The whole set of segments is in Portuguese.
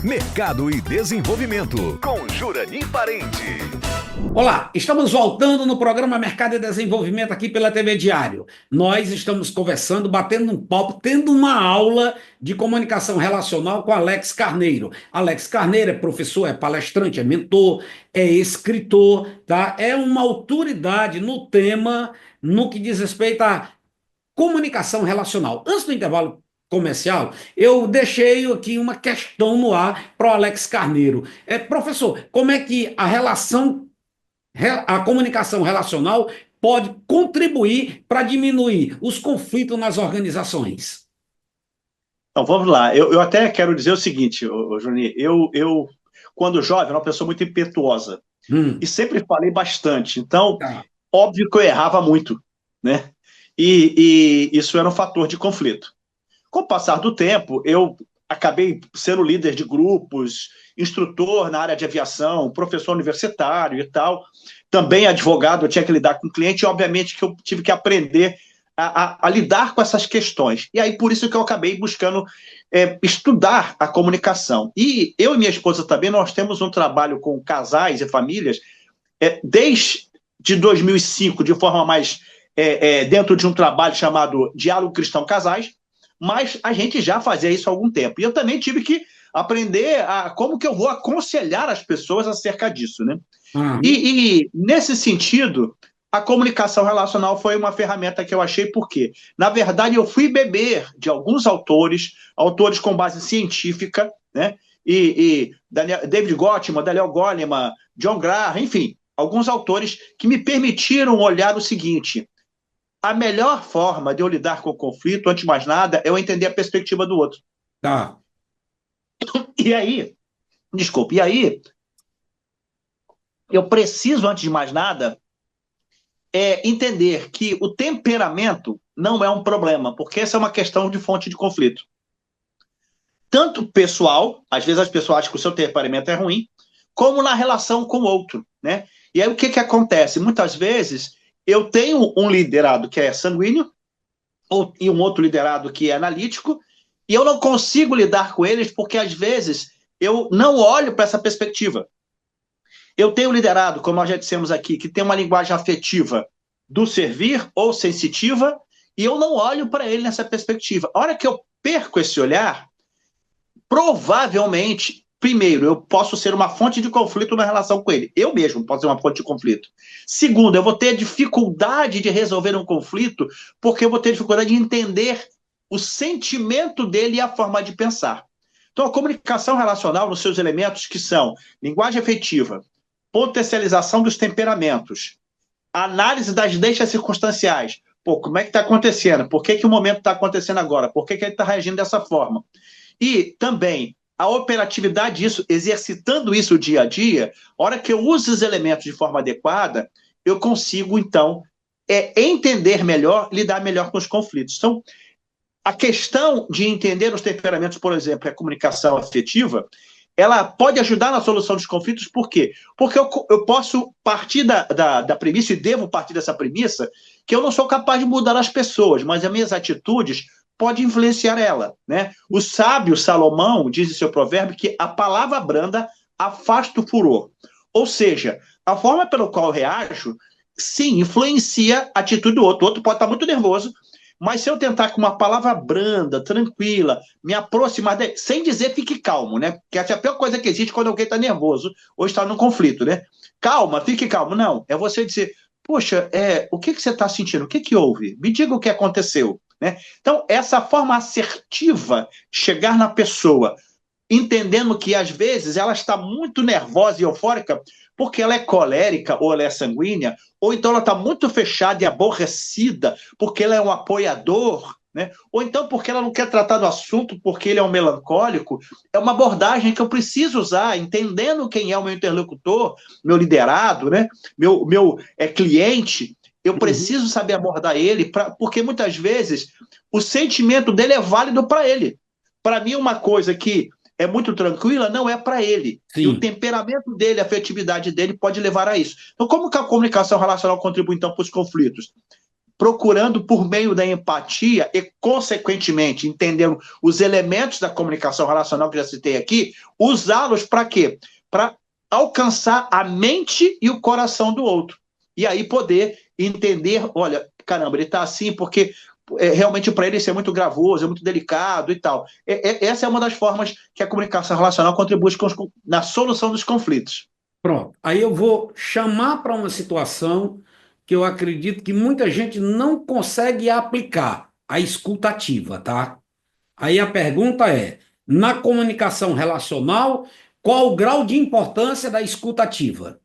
Mercado e Desenvolvimento, com Jurani Parente. Olá, estamos voltando no programa Mercado e Desenvolvimento aqui pela TV Diário. Nós estamos conversando, batendo um papo, tendo uma aula de comunicação relacional com Alex Carneiro. Alex Carneiro é professor, é palestrante, é mentor, é escritor, tá? É uma autoridade no tema, no que diz respeito à comunicação relacional. Antes do intervalo comercial, eu deixei aqui uma questão no ar para o Alex Carneiro. Professor, como é que a comunicação relacional pode contribuir para diminuir os conflitos nas organizações? Então, vamos lá. Eu até quero dizer o seguinte, Juninho, quando jovem, era uma pessoa muito impetuosa e sempre falei bastante. Então, Tá. óbvio que eu errava muito, né? E isso era um fator de conflito. Com o passar do tempo, eu acabei sendo líder de grupos, instrutor na área de aviação, professor universitário e tal. Também advogado, eu tinha que lidar com cliente e, obviamente, que eu tive que aprender a lidar com essas questões. E aí, por isso que eu acabei buscando estudar a comunicação. E eu e minha esposa também, nós temos um trabalho com casais e famílias desde 2005, de forma mais dentro de um trabalho chamado Diálogo Cristão Casais, mas a gente já fazia isso há algum tempo. E eu também tive que aprender como que eu vou aconselhar as pessoas acerca disso, né? Uhum. E nesse sentido, a comunicação relacional foi uma ferramenta que eu achei, porque, na verdade, eu fui beber de alguns autores com base científica, né? David Gottman, Daniel Goleman, John Graham, enfim, alguns autores que me permitiram olhar o seguinte: a melhor forma de eu lidar com o conflito, antes de mais nada, é eu entender a perspectiva do outro. Tá. E aí, eu preciso, antes de mais nada, entender que o temperamento não é um problema, porque essa é uma questão de fonte de conflito. Tanto pessoal, às vezes as pessoas acham que o seu temperamento é ruim, como na relação com o outro, né? E aí o que acontece? Muitas vezes eu tenho um liderado que é sanguíneo e um outro liderado que é analítico, e eu não consigo lidar com eles porque, às vezes, eu não olho para essa perspectiva. Eu tenho um liderado, como nós já dissemos aqui, que tem uma linguagem afetiva do servir ou sensitiva, e eu não olho para ele nessa perspectiva. A hora que eu perco esse olhar, provavelmente, primeiro, eu posso ser uma fonte de conflito na relação com ele. Eu mesmo posso ser uma fonte de conflito. Segundo, eu vou ter dificuldade de resolver um conflito porque eu vou ter dificuldade de entender o sentimento dele e a forma de pensar. Então, a comunicação relacional nos seus elementos, que são linguagem afetiva, potencialização dos temperamentos, análise das deixas circunstanciais. Pô, como é que está acontecendo? Por que o momento está acontecendo agora? Por que ele está reagindo dessa forma? E também a operatividade disso, exercitando isso dia a dia, a hora que eu uso os elementos de forma adequada, eu consigo, então, entender melhor, lidar melhor com os conflitos. Então, a questão de entender os temperamentos, por exemplo, a comunicação afetiva, ela pode ajudar na solução dos conflitos, por quê? Porque eu posso partir da premissa, e devo partir dessa premissa, que eu não sou capaz de mudar as pessoas, mas as minhas atitudes pode influenciar ela, né? O sábio Salomão diz em seu provérbio que a palavra branda afasta o furor. Ou seja, a forma pela qual eu reajo, sim, influencia a atitude do outro. O outro pode estar muito nervoso, mas se eu tentar com uma palavra branda, tranquila, me aproximar dele, sem dizer fique calmo, né? Porque essa é a pior coisa que existe quando alguém está nervoso ou está num conflito, né? Calma, fique calmo. Não, é você dizer, poxa, o que você está sentindo? O que houve? Me diga o que aconteceu. Né? Então, essa forma assertiva, chegar na pessoa, entendendo que, às vezes, ela está muito nervosa e eufórica porque ela é colérica ou ela é sanguínea, ou então ela está muito fechada e aborrecida porque ela é um apoiador, né? Ou então porque ela não quer tratar do assunto porque ele é um melancólico. É uma abordagem que eu preciso usar, entendendo quem é o meu interlocutor, meu liderado, né? meu cliente. Eu preciso saber abordar ele, porque muitas vezes o sentimento dele é válido para ele. Para mim, uma coisa que é muito tranquila não é para ele. Sim. E o temperamento dele, a afetividade dele pode levar a isso. Então, como que a comunicação relacional contribui, então, para os conflitos? procurando por meio da empatia e, consequentemente, entendendo os elementos da comunicação relacional que já citei aqui, usá-los para quê? Para alcançar a mente e o coração do outro. E aí poder entender, olha, caramba, ele está assim porque realmente para ele isso é muito gravoso, é muito delicado e tal. Essa é uma das formas que a comunicação relacional contribui na solução dos conflitos. Pronto. Aí eu vou chamar para uma situação que eu acredito que muita gente não consegue aplicar, a escuta ativa, tá? Aí a pergunta é: na comunicação relacional, qual o grau de importância da escuta ativa?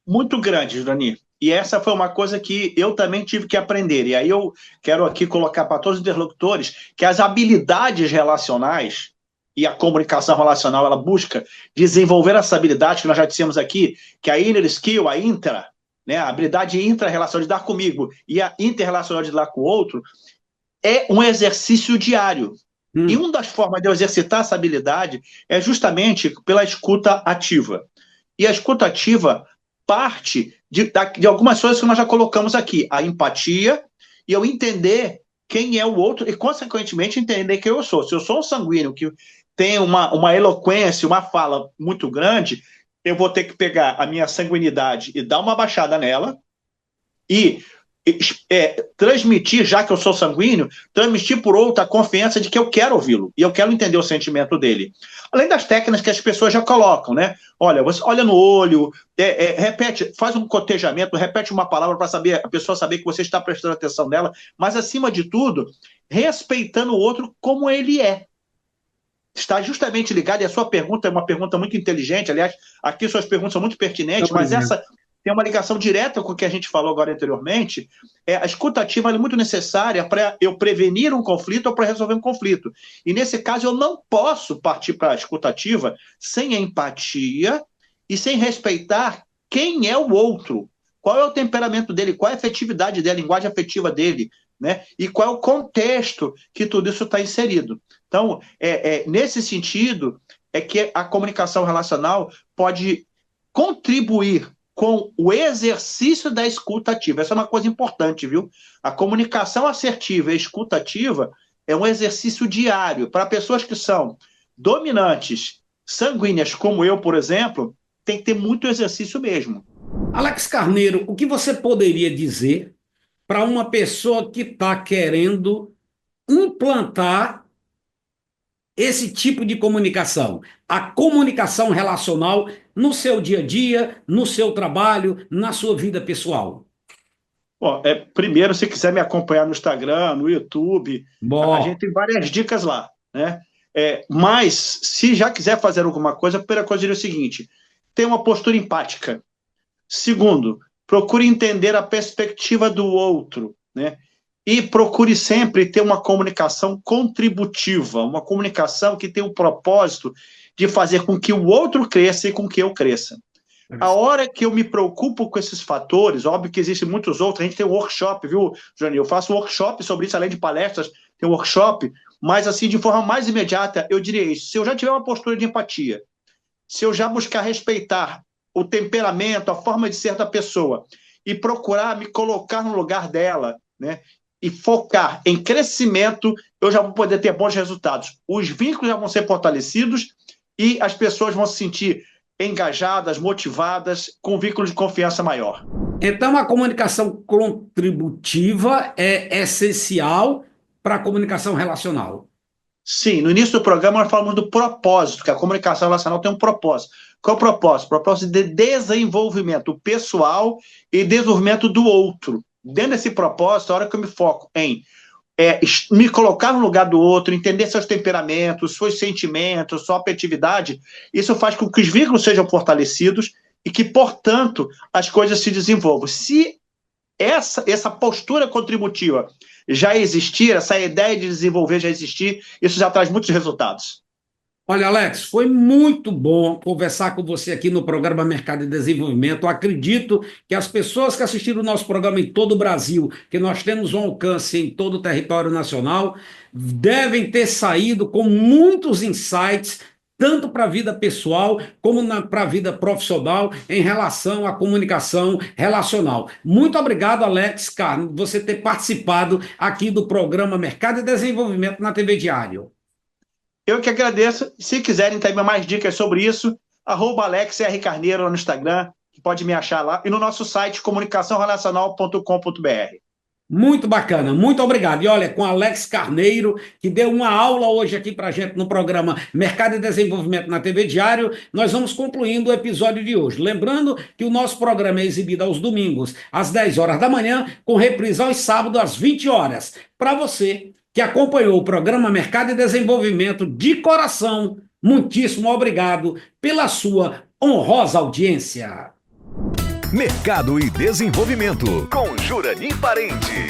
Muito grande, Dani. E essa foi uma coisa que eu também tive que aprender. E aí eu quero aqui colocar para todos os interlocutores que as habilidades relacionais e a comunicação relacional, ela busca desenvolver essa habilidade que nós já dissemos aqui, que a inner skill, a intra, né, a habilidade intra-relacional de dar comigo e a interrelacional de dar com o outro, é um exercício diário. E uma das formas de eu exercitar essa habilidade é justamente pela escuta ativa. E a escuta ativa parte de algumas coisas que nós já colocamos aqui. A empatia e eu entender quem é o outro e, consequentemente, entender quem eu sou. Se eu sou um sanguíneo que tem uma eloquência, uma fala muito grande, eu vou ter que pegar a minha sanguinidade e dar uma baixada nela e transmitir, já que eu sou sanguíneo, transmitir por outro a confiança de que eu quero ouvi-lo e eu quero entender o sentimento dele. Além das técnicas que as pessoas já colocam, né? Olha, você olha no olho, repete, faz um cotejamento, repete uma palavra para a pessoa saber que você está prestando atenção nela, mas acima de tudo, respeitando o outro como ele é. Está justamente ligado, e a sua pergunta é uma pergunta muito inteligente, aliás, aqui suas perguntas são muito pertinentes, mas essa tem uma ligação direta com o que a gente falou agora anteriormente. A escuta ativa é muito necessária para eu prevenir um conflito ou para resolver um conflito. E nesse caso eu não posso partir para a escuta ativa sem empatia e sem respeitar quem é o outro, qual é o temperamento dele, qual é a afetividade dele, a linguagem afetiva dele, né? E qual é o contexto que tudo isso está inserido. Então, nesse sentido, é que a comunicação relacional pode contribuir com o exercício da escuta ativa. Essa é uma coisa importante, viu? A comunicação assertiva e a escuta ativa é um exercício diário. Para pessoas que são dominantes, sanguíneas, como eu, por exemplo, tem que ter muito exercício mesmo. Alex Carneiro, o que você poderia dizer para uma pessoa que está querendo implantar esse tipo de comunicação, a comunicação relacional no seu dia a dia, no seu trabalho, na sua vida pessoal? Bom, primeiro, se quiser me acompanhar no Instagram, no YouTube, a gente tem várias dicas lá, né? Mas, se já quiser fazer alguma coisa, a primeira coisa é o seguinte: tenha uma postura empática. Segundo, procure entender a perspectiva do outro, né? E procure sempre ter uma comunicação contributiva, uma comunicação que tem o propósito de fazer com que o outro cresça e com que eu cresça. A hora que eu me preocupo com esses fatores, óbvio que existem muitos outros, a gente tem um workshop, viu, Jani? Eu faço um workshop sobre isso, além de palestras, tem um workshop, mas assim, de forma mais imediata, eu diria isso: se eu já tiver uma postura de empatia, se eu já buscar respeitar o temperamento, a forma de ser da pessoa, e procurar me colocar no lugar dela, né? E focar em crescimento, eu já vou poder ter bons resultados. Os vínculos já vão ser fortalecidos e as pessoas vão se sentir engajadas, motivadas, com um vínculo de confiança maior. Então, a comunicação contributiva é essencial para a comunicação relacional. Sim, no início do programa nós falamos do propósito, que a comunicação relacional tem um propósito. Qual é o propósito? Propósito de desenvolvimento pessoal e desenvolvimento do outro. Dentro desse propósito, a hora que eu me foco em me colocar no lugar do outro, entender seus temperamentos, seus sentimentos, sua afetividade, isso faz com que os vínculos sejam fortalecidos e que, portanto, as coisas se desenvolvam. Se essa postura contributiva já existir, essa ideia de desenvolver já existir, isso já traz muitos resultados. Olha, Alex, foi muito bom conversar com você aqui no programa Mercado e Desenvolvimento. Eu acredito que as pessoas que assistiram o nosso programa em todo o Brasil, que nós temos um alcance em todo o território nacional, devem ter saído com muitos insights tanto para a vida pessoal como para a vida profissional em relação à comunicação relacional. Muito obrigado, Alex Carneiro, você ter participado aqui do programa Mercado e Desenvolvimento na TV Diário. Eu que agradeço. Se quiserem ter mais dicas sobre isso, @AlexRCarneiro no Instagram, que pode me achar lá, e no nosso site comunicaçãorelacional.com.br. Muito bacana, muito obrigado. E olha, com Alex Carneiro, que deu uma aula hoje aqui para a gente no programa Mercado e Desenvolvimento na TV Diário, nós vamos concluindo o episódio de hoje. Lembrando que o nosso programa é exibido aos domingos, às 10 horas da manhã, com reprise aos sábados, às 20 horas. Para você que acompanhou o programa Mercado e Desenvolvimento de coração, muitíssimo obrigado pela sua honrosa audiência. Mercado e Desenvolvimento, com Jurani Parente.